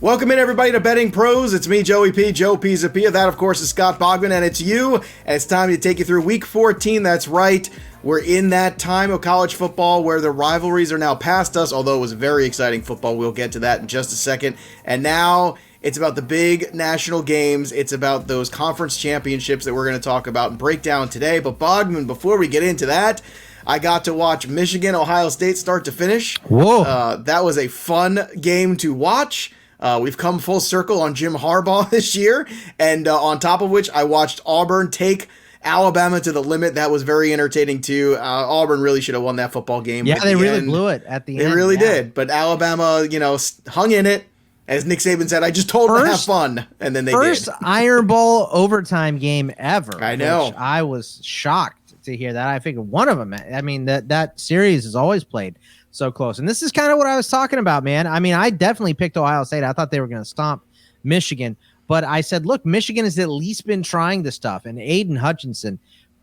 Welcome in, everybody, to Betting Pros. It's me, Joey P, Joe Pisapia. That, of course, is Scott Bogman, and it's you. And it's time to take you through Week 14. That's right. We're in that time of college football where the rivalries are now past us, although it was very exciting football. We'll get to that in just a second. And now it's about the big national games. It's about those conference championships that we're going to talk about and break down today. But, Bogman, before we get into that, I got to watch Michigan, Ohio State start to finish. Whoa. That was a fun game to watch. We've come full circle on Jim Harbaugh this year, and on top of which, I watched Auburn take Alabama to the limit. That was very entertaining, too. Auburn really should have won that football game. Yeah, they really blew it at the end. They really did, but Alabama, hung in it. As Nick Saban said, I just told them to have fun, and then they did. First Iron Bowl overtime game ever. I know. I was shocked to hear that. I figured one of them. I mean, that series is always played so close. And this is kind of what I was talking about, man. I mean, I definitely picked Ohio State. I thought they were going to stomp Michigan. But I said, look, Michigan has at least been trying this stuff. And Aiden Hutchinson,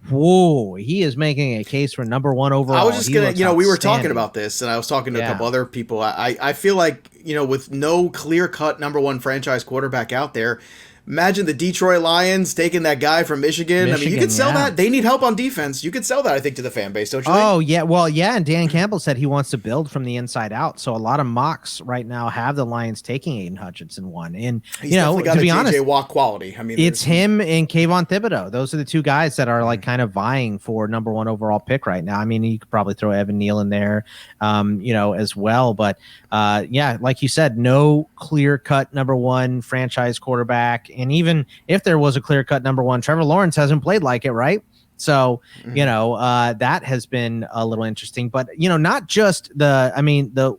whoa, he is making a case for number one overall. I was just going to, we were talking about this, and I was talking to a couple other people. I feel like, with no clear-cut number one franchise quarterback out there, imagine the Detroit Lions taking that guy from Michigan. I mean, you could sell that. They need help on defense. You could sell that, I think, to the fan base, don't you think? Oh, yeah. Well, yeah. And Dan Campbell said he wants to build from the inside out. So a lot of mocks right now have the Lions taking Aiden Hutchinson one. And, he's definitely got to be JJ honest, Watt quality. I mean, it's him and Kayvon Thibodeau. Those are the two guys that are like kind of vying for number one overall pick right now. I mean, you could probably throw Evan Neal in there, as well. But like you said, no clear cut number one franchise quarterback. And even if there was a clear-cut number one, Trevor Lawrence hasn't played like it, right? So, that has been a little interesting. But, not just the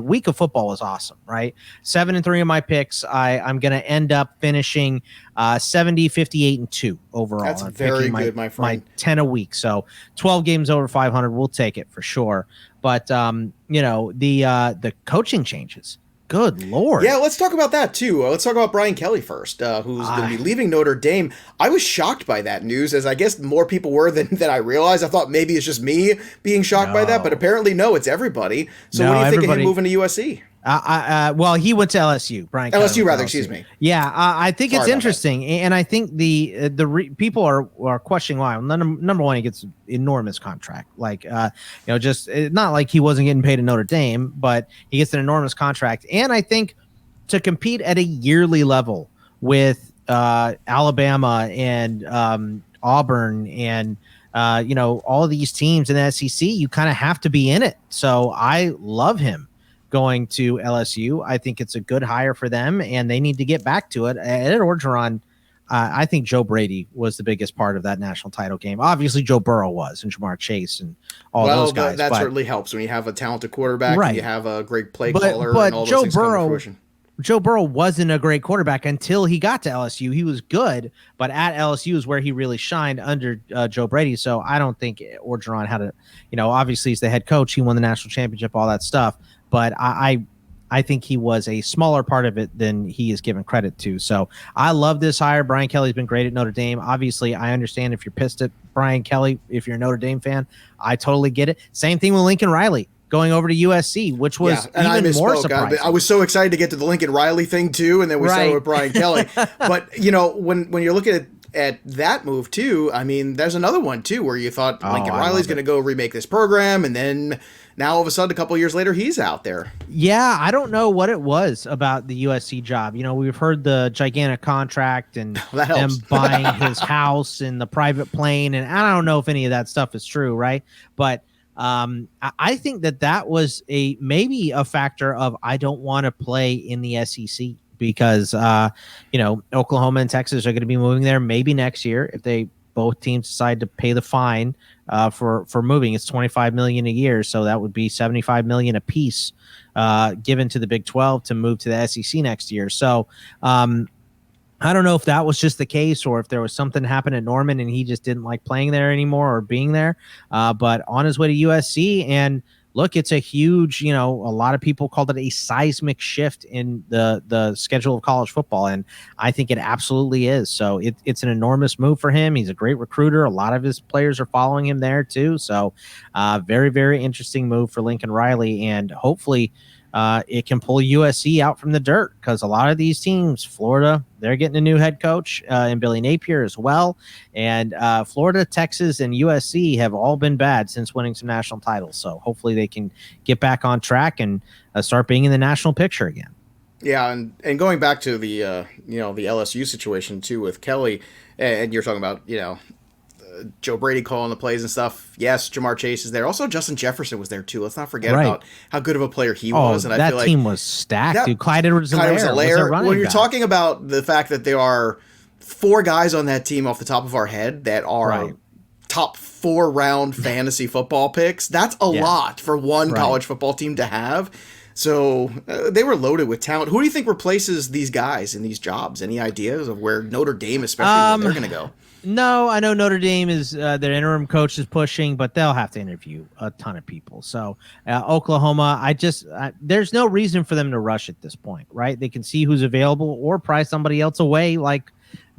week of football was awesome, right? 7-3 of my picks. I'm going to end up finishing 70, 58, and 2 overall. That's very good, my friend. My 10 a week. So 12 games over 500. We'll take it for sure. But, the coaching changes. Good Lord. Yeah, let's talk about that, too. Let's talk about Brian Kelly first, who's going to be leaving Notre Dame. I was shocked by that news, as I guess more people were than I realized. I thought maybe it's just me being shocked by that, but apparently, no, it's everybody. So what do you think of him moving to USC? Well, he went to LSU, Brian Kelly. Excuse me. Yeah, I think it's interesting, and I think the people are questioning why. Number one, he gets enormous contract, just not like he wasn't getting paid at Notre Dame, but he gets an enormous contract, and I think to compete at a yearly level with Alabama and Auburn and all of these teams in the SEC, you kind of have to be in it. So I love him going to LSU. I think it's a good hire for them, and they need to get back to it. At Orgeron, I think Joe Brady was the biggest part of that national title game. Obviously, Joe Burrow was, and Jamar Chase, and all those guys. That certainly helps when you have a talented quarterback, right, and you have a great play caller, but and all those things come to fruition. Joe Burrow wasn't a great quarterback until he got to LSU. He was good, but at LSU is where he really shined under Joe Brady. So I don't think Orgeron had a, obviously he's the head coach. He won the national championship, all that stuff. But I think he was a smaller part of it than he is given credit to. So I love this hire. Brian Kelly's been great at Notre Dame. Obviously, I understand if you're pissed at Brian Kelly, if you're a Notre Dame fan, I totally get it. Same thing with Lincoln Riley going over to USC, which was even more surprising. I was so excited to get to the Lincoln Riley thing too, and then we started with Brian Kelly. But when you're looking at that move too, I mean, there's another one too where you thought Lincoln Riley's going to go remake this program, and then now all of a sudden, a couple of years later, he's out there. Yeah, I don't know what it was about the USC job. We've heard the gigantic contract and them buying his house and the private plane, and I don't know if any of that stuff is true, right? But I think that was maybe a factor of I don't want to play in the SEC because Oklahoma and Texas are going to be moving there maybe next year if they both teams decide to pay the fine for moving. It's $25 million a year, so that would be $75 million a piece given to the Big 12 to move to the SEC next year. So I don't know if that was just the case or if there was something happened at Norman and he just didn't like playing there anymore or being there. But on his way to USC, and look, it's a huge, a lot of people called it a seismic shift in the schedule of college football, and I think it absolutely is. So it's an enormous move for him. He's a great recruiter. A lot of his players are following him there too. So very, very interesting move for Lincoln Riley, and hopefully it can pull USC out from the dirt, because a lot of these teams, Florida, they're getting a new head coach in Billy Napier as well. And Florida, Texas, and USC have all been bad since winning some national titles. So hopefully they can get back on track and start being in the national picture again. Yeah, and going back to the the LSU situation too with Kelly, and you're talking about Joe Brady calling the plays and stuff. Yes, Jamar Chase is there. Also, Justin Jefferson was there too. Let's not forget about how good of a player he was. And that I feel like team was stacked, dude. Clyde Edwards-Helaire. When you're talking about the fact that there are 4 guys on that team off the top of our head that are top 4 round fantasy football picks, that's a lot for one college football team to have. So they were loaded with talent. Who do you think replaces these guys in these jobs? Any ideas of where Notre Dame, especially, where they're going to go? No, I know Notre Dame is their interim coach is pushing, but they'll have to interview a ton of people. So Oklahoma, there's no reason for them to rush at this point, right? They can see who's available or pry somebody else away, like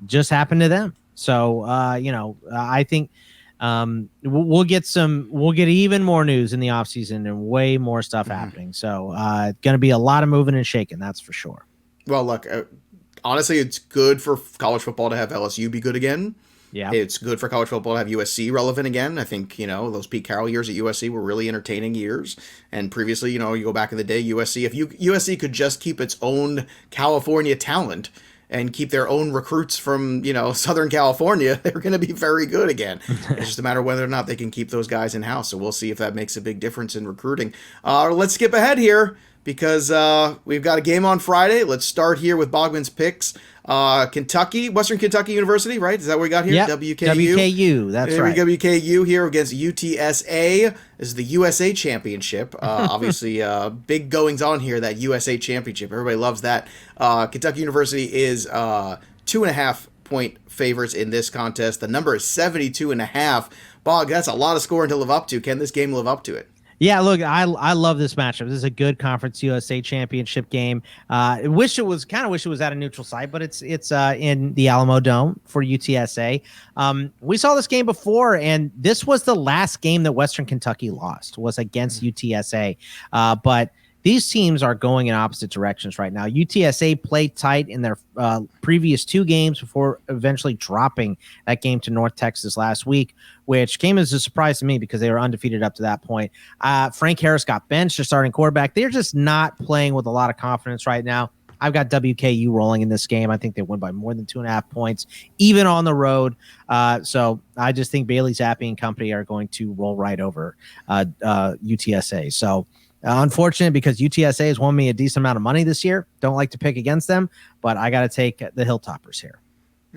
just happened to them. So I think we'll get even more news in the offseason and way more stuff happening. So it's going to be a lot of moving and shaking, that's for sure. Well, look, honestly, it's good for college football to have LSU be good again. Yeah, it's good for college football to have USC relevant again. I think, those Pete Carroll years at USC were really entertaining years. And previously, you go back in the day, USC, if USC could just keep its own California talent and keep their own recruits from, Southern California, they're going to be very good again. It's just a matter of whether or not they can keep those guys in-house. So we'll see if that makes a big difference in recruiting. Let's skip ahead here, because we've got a game on Friday. Let's start here with Bogman's picks. Kentucky, Western Kentucky University, right? Is that what we got here? Yep. WKU. That's right. WKU here against UTSA. This is the USA Championship. Obviously, big goings on here, that USA Championship. Everybody loves that. Kentucky University is 2.5 point favorites in this contest. The number is 72.5. Bog, that's a lot of scoring to live up to. Can this game live up to it? Yeah, look, I love this matchup. This is a good Conference USA Championship game. I wish it was at a neutral site, but it's in the Alamo Dome for UTSA. We saw this game before, and this was the last game that Western Kentucky lost, was against UTSA. But these teams are going in opposite directions right now. UTSA played tight in their previous 2 games before eventually dropping that game to North Texas last week, which came as a surprise to me because they were undefeated up to that point. Frank Harris got benched, their starting quarterback. They're just not playing with a lot of confidence right now. I've got WKU rolling in this game. I think they win by more than 2.5 points, even on the road. So I just think Bailey Zappi and company are going to roll right over UTSA. So unfortunate, because UTSA has won me a decent amount of money this year. Don't like to pick against them, but I got to take the Hilltoppers here.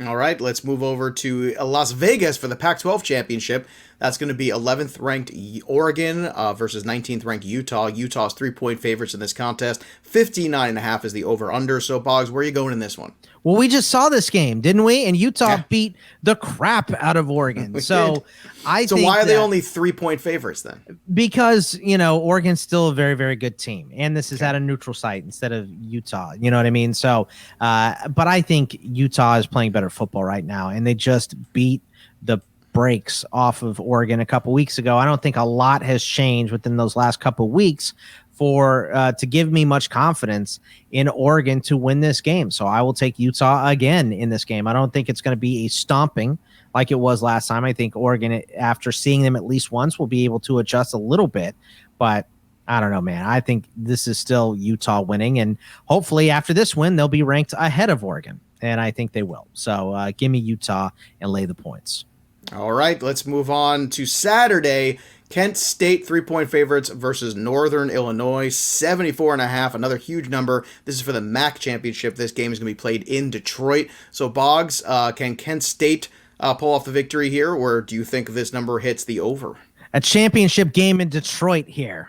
All right, let's move over to Las Vegas for the Pac-12 championship. That's going to be 11th ranked Oregon versus 19th ranked Utah. Utah's 3-point favorites in this contest. 59.5 is the over-under. So, Boggs, where are you going in this one? Well, we just saw this game, didn't we? And Utah beat the crap out of Oregon. So I think why are they only 3-point favorites then? Because, Oregon's still a very, very good team. And this is at a neutral site instead of Utah. You know what I mean? So, but I think Utah is playing better football right now. And they just beat the breaks off of Oregon a couple weeks ago. I don't think a lot has changed within those last couple weeks to give me much confidence in Oregon to win this game. So I will take Utah again in this game. I don't think it's going to be a stomping like it was last time. I think Oregon, after seeing them at least once, will be able to adjust a little bit. But I don't know, man. I think this is still Utah winning. And hopefully after this win, they'll be ranked ahead of Oregon. And I think they will. So give me Utah and lay the points. All right, let's move on to Saturday. Kent State 3-point favorites versus Northern Illinois, 74.5, another huge number. This is for the MAC championship. This game is going to be played in Detroit. So, Boggs, can Kent State pull off the victory here, or do you think this number hits the over? A championship game in Detroit here.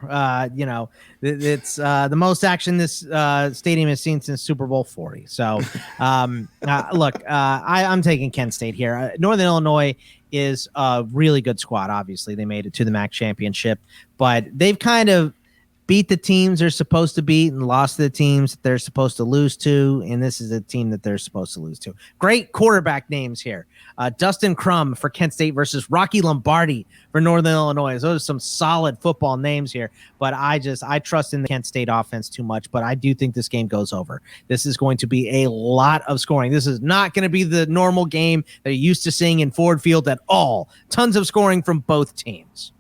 It's the most action this stadium has seen since Super Bowl 40. So, look, I'm taking Kent State here. Northern Illinois is a really good squad. Obviously, they made it to the MAC championship, but they've kind of beat the teams they're supposed to beat and lost to the teams that they're supposed to lose to, and this is a team that they're supposed to lose to. Great quarterback names here. Dustin Crum for Kent State versus Rocky Lombardi for Northern Illinois. Those are some solid football names here, but I trust in the Kent State offense too much, but I do think this game goes over. This is going to be a lot of scoring. This is not going to be the normal game that you're used to seeing in Ford Field at all. Tons of scoring from both teams.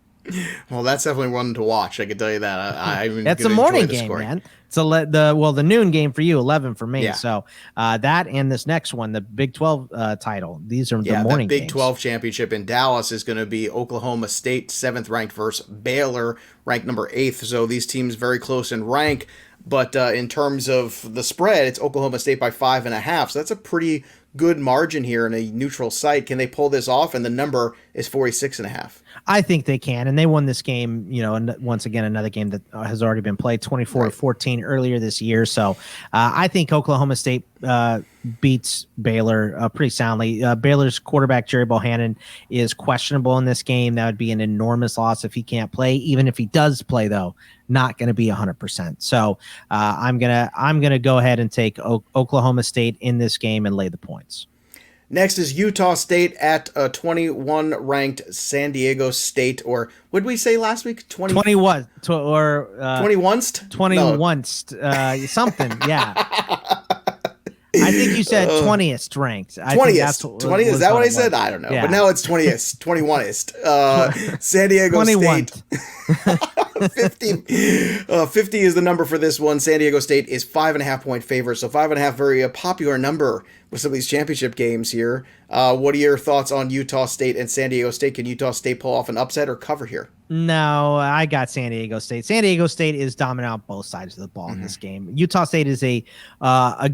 Well, that's definitely one to watch. I can tell you that. That's a morning game, man. It's the noon game for you, 11 for me. Yeah. So that and this next one, the Big 12 title. These are the morning Big games. 12 championship in Dallas is going to be Oklahoma State 7th ranked versus Baylor ranked number 8th. So these teams very close in rank. But in terms of the spread, it's Oklahoma State by 5.5. So that's a pretty good margin here in a neutral site. Can they pull this off? And the number is 46.5. I think they can, and they won this game, and once again, another game that has already been played 24-14 earlier this year. So I think Oklahoma State beats Baylor pretty soundly. Baylor's quarterback, Jerry Bohannon, is questionable in this game. That would be an enormous loss if he can't play. Even if he does play, though, not going to be 100%. So I'm gonna go ahead and take Oklahoma State in this game and lay the points. Next is Utah State at 21 ranked San Diego State, or what did we say last week? 21 or 21st? 21st, something, yeah. I think you said 20th ranked. 20th. 20th, is that what I said? I don't know. Yeah. But now it's 20th, 21st. San Diego 21. State. 50 is the number for this one. San Diego State is 5.5 point favorite. So 5.5, very popular number with some of these championship games here. What are your thoughts on Utah State and San Diego State? Can Utah State pull off an upset or cover here? No, I got San Diego State. San Diego State is dominant on both sides of the ball in this game. Utah State is a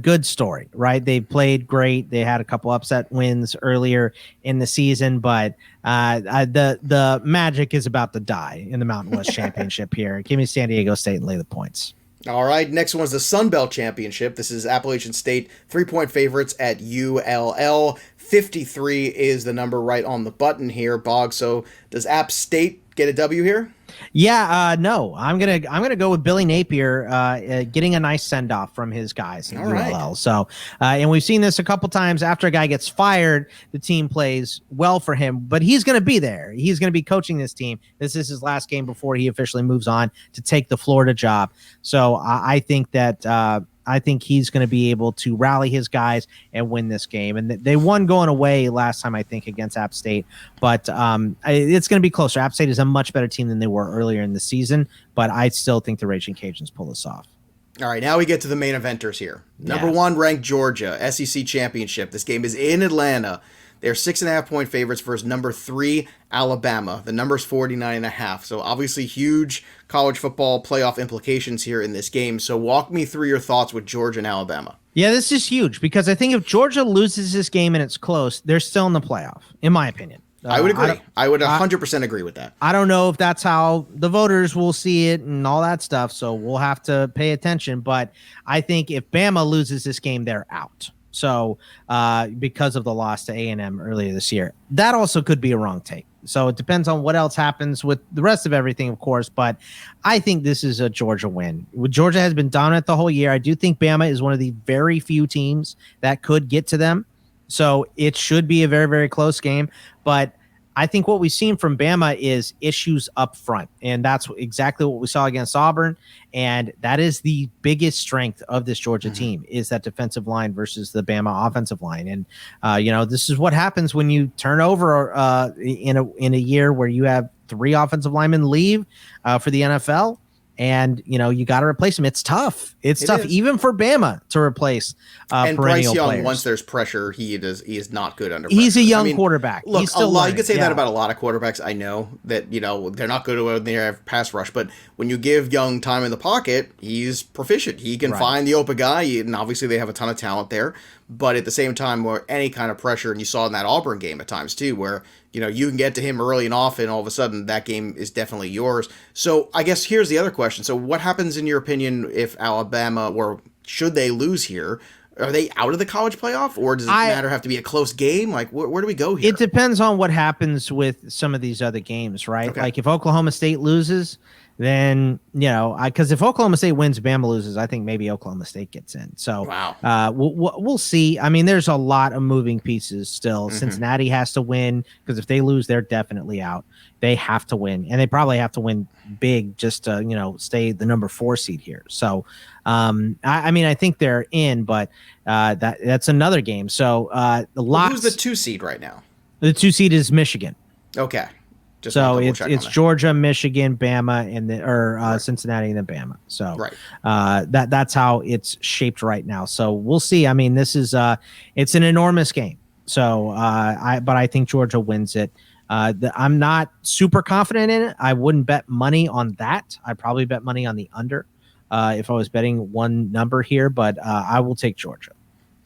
good story, right? They played great. They had a couple upset wins earlier in the season, but the magic is about to die in the Mountain West Championship here. Give me San Diego State and lay the points. All right, next one's the Sun Belt Championship. This is Appalachian State, 3-point favorites at ULL. 53 is the number right on the button here, Bog. So does App State get a W here? Yeah, no. I'm gonna go with Billy Napier getting a nice send off from his guys in ULL. Right. So, and we've seen this a couple times. After a guy gets fired, the team plays well for him, but he's going to be there. He's going to be coaching this team. This is his last game before he officially moves on to take the Florida job. So I think that. I think he's going to be able to rally his guys and win this game. And they won going away last time, I think, against App State. But it's going to be closer. App State is a much better team than they were earlier in the season. But I still think the Raging Cajuns pull this off. All right, now we get to the main eventers here. Number 1 ranked Georgia, SEC Championship. This game is in Atlanta. They're 6.5 point favorites versus number 3 Alabama. The number's 49.5. So obviously huge college football playoff implications here in this game. So walk me through your thoughts with Georgia and Alabama. Yeah, this is huge because I think if Georgia loses this game and it's close, they're still in the playoff, in my opinion. I would agree. I would 100% agree with that. I don't know if that's how the voters will see it and all that stuff, so we'll have to pay attention. But I think if Bama loses this game, they're out. So because of the loss to A&M earlier this year, that also could be a wrong take. So it depends on what else happens with the rest of everything, of course. But I think this is a Georgia win. Georgia has been dominant the whole year. I do think Bama is one of the very few teams that could get to them. So it should be a very, very close game. But I think what we've seen from Bama is issues up front, and that's exactly what we saw against Auburn, and that is the biggest strength of this Georgia team is that defensive line versus the Bama offensive line. And this is what happens when you turn over in a year where you have 3 offensive linemen leave for the NFL. And you got to replace him. It's tough. It's tough, even for Bama to replaase and perennial Bryce Young, players. Once there's pressure, he is not good under pressure. He's a young quarterback. Look, he's still you could say that about a lot of quarterbacks. I know that they're not good when they have pass rush, but when you give Young time in the pocket, he's proficient. He can find the open guy, and obviously they have a ton of talent there. But at the same time, where any kind of pressure, and you saw in that Auburn game at times too, where you can get to him early and often, all of a sudden that game is definitely yours. So I guess here's the other question. So what happens in your opinion if Alabama, or should they lose here? Are they out of the college playoff, or does it have to be a close game? Like, where do we go here? It depends on what happens with some of these other games, right? Okay. Like if Oklahoma State loses, then, because if Oklahoma State wins, Bama loses, I think maybe Oklahoma State gets in. So wow. We'll see. I mean, there's a lot of moving pieces still. Mm-hmm. Cincinnati has to win, because if they lose, they're definitely out. They have to win, and they probably have to win big just to, stay the number 4 seed here. So, I think they're in, but that's another game. So who's the 2 seed right now? The 2 seed is Michigan. Okay. So it's Georgia, Michigan, Bama, and right. Cincinnati, and then Bama. So right. That's how it's shaped right now. So we'll see. I mean, this is it's an enormous game. So but I think Georgia wins it. I'm not super confident in it. I wouldn't bet money on that. I'd probably bet money on the under if I was betting one number here. But I will take Georgia.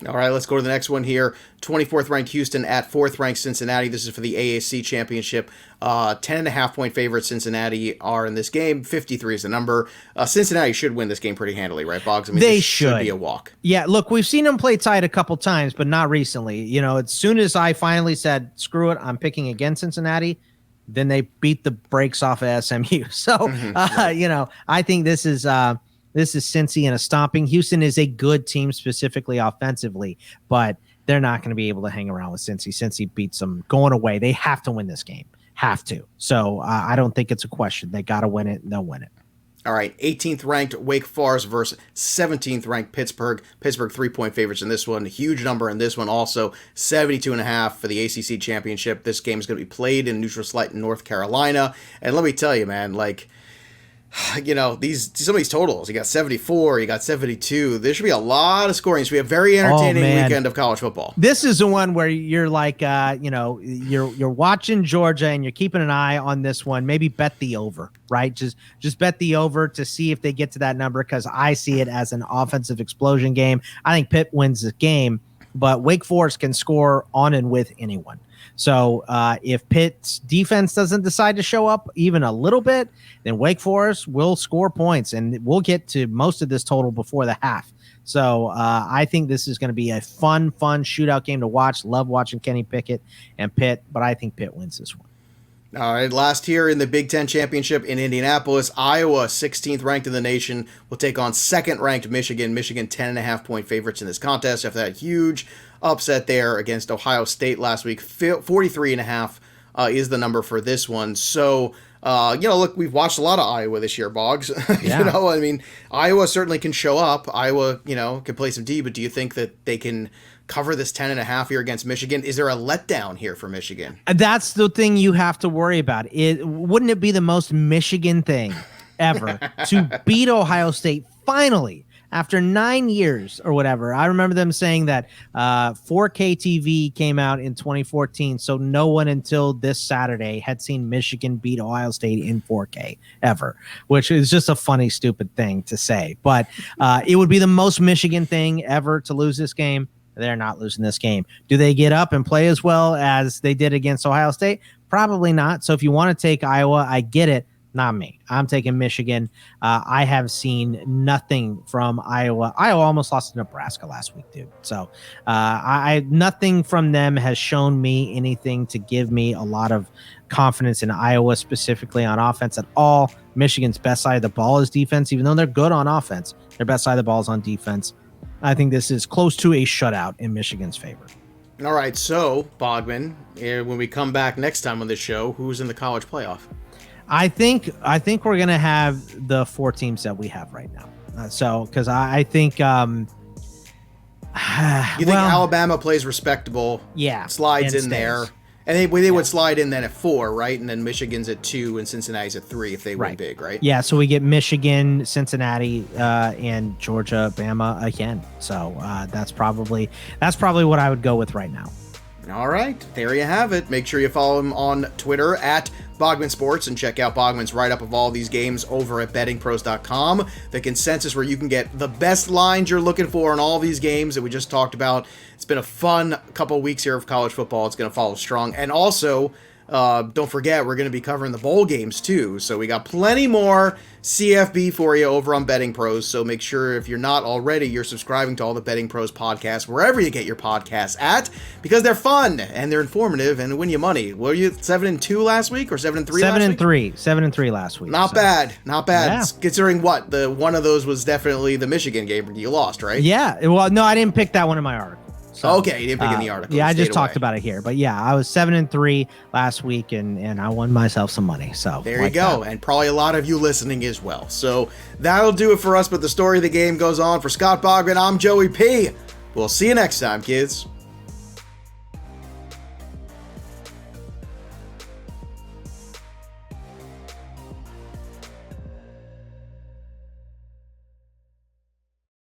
All right, let's go to the next one here. 24th ranked Houston at 4th ranked Cincinnati. This is for the AAC championship. 10.5 point favorites Cincinnati are in this game. 53 is the number. Cincinnati should win this game pretty handily, right, Boggs? I mean, they should be a walk. Yeah, look, we've seen them play tight a couple times, but not recently. As soon as I finally said, screw it, I'm picking against Cincinnati, then they beat the brakes off of SMU. So, I think this is Cincy in a stomping. Houston is a good team, specifically offensively, but they're not going to be able to hang around with Cincy. Cincy beats them going away. They have to win this game. Have to. So I don't think it's a question. They got to win it, and they'll win it. All right, 18th ranked Wake Forest versus 17th ranked Pittsburgh. Pittsburgh 3-point favorites in this one. A huge number in this one also. 72.5 for the ACC championship. This game is going to be played in neutral site in North Carolina. And let me tell you, man, some of these totals, you got 74, you got 72. There should be a lot of scoring. It should be a very entertaining weekend of college football. This is the one where you're like, you're watching Georgia and you're keeping an eye on this one. Maybe bet the over, right? Just bet the over to see if they get to that number, because I see it as an offensive explosion game. I think Pitt wins the game, but Wake Forest can score on and with anyone. So if Pitt's defense doesn't decide to show up even a little bit, then Wake Forest will score points, and we'll get to most of this total before the half. So I think this is going to be a fun shootout game to watch. Love watching Kenny Pickett and Pitt, but I think Pitt wins this one. All right, last here in the Big Ten Championship in Indianapolis, Iowa, 16th ranked in the nation, will take on 2nd ranked Michigan. Michigan 10.5 point favorites in this contest after that huge upset there against Ohio State last week. 43.5 is the number for this one. So, look, we've watched a lot of Iowa this year, Boggs. Yeah. Iowa certainly can show up. Iowa, can play some D, but do you think that they can cover this 10.5 here against Michigan? Is there a letdown here for Michigan? That's the thing you have to worry about. Wouldn't it be the most Michigan thing ever to beat Ohio State finally after 9 years or whatever? I remember them saying that 4K TV came out in 2014, so no one until this Saturday had seen Michigan beat Ohio State in 4K ever, which is just a funny, stupid thing to say. But it would be the most Michigan thing ever to lose this game. They're not losing this game. Do they get up and play as well as they did against Ohio State? Probably not. So if you want to take Iowa, I get it. Not me. I'm taking Michigan. I have seen nothing from Iowa. Iowa almost lost to Nebraska last week, dude. So nothing from them has shown me anything to give me a lot of confidence in Iowa, specifically on offense at all. Michigan's best side of the ball is defense, even though they're good on offense. Their best side of the ball is on defense. I think this is close to a shutout in Michigan's favor. All right, so, Bogman, when we come back next time on this show, who's in the college playoff? I think we're going to have the 4 teams that we have right now. Because I think... you think Alabama plays respectable, slides in there, and they would slide in then at 4, right? And then Michigan's at 2 and Cincinnati's at 3 if they win big, right? Yeah, so we get Michigan, Cincinnati, and Georgia, Bama again. So that's probably what I would go with right now. All right, there you have it. Make sure you follow him on Twitter at Bogman Sports and check out Bogman's write-up of all these games over at bettingpros.com. The consensus where you can get the best lines you're looking for in all these games that we just talked about. It's been a fun couple weeks here of college football. It's going to follow strong. And also, Don't forget, we're going to be covering the bowl games too. So we got plenty more CFB for you over on Betting Pros. So make sure if you're not already, you're subscribing to all the Betting Pros podcasts, wherever you get your podcasts at, because they're fun and they're informative and win you money. Were you 7-2 last week or 7-3 last week? 7-3 last week. Not bad. Yeah. Considering what? One of those was definitely the Michigan game you lost, right? Yeah. Well, no, I didn't pick that one in my article. So, okay, you didn't pick in the article. Yeah, I just talked about it here. But yeah, I was 7-3 last week, and I won myself some money. So there you go. And probably a lot of you listening as well. So that'll do it for us. But the story of the game goes on. For Scott Bogman, I'm Joey P. We'll see you next time, kids.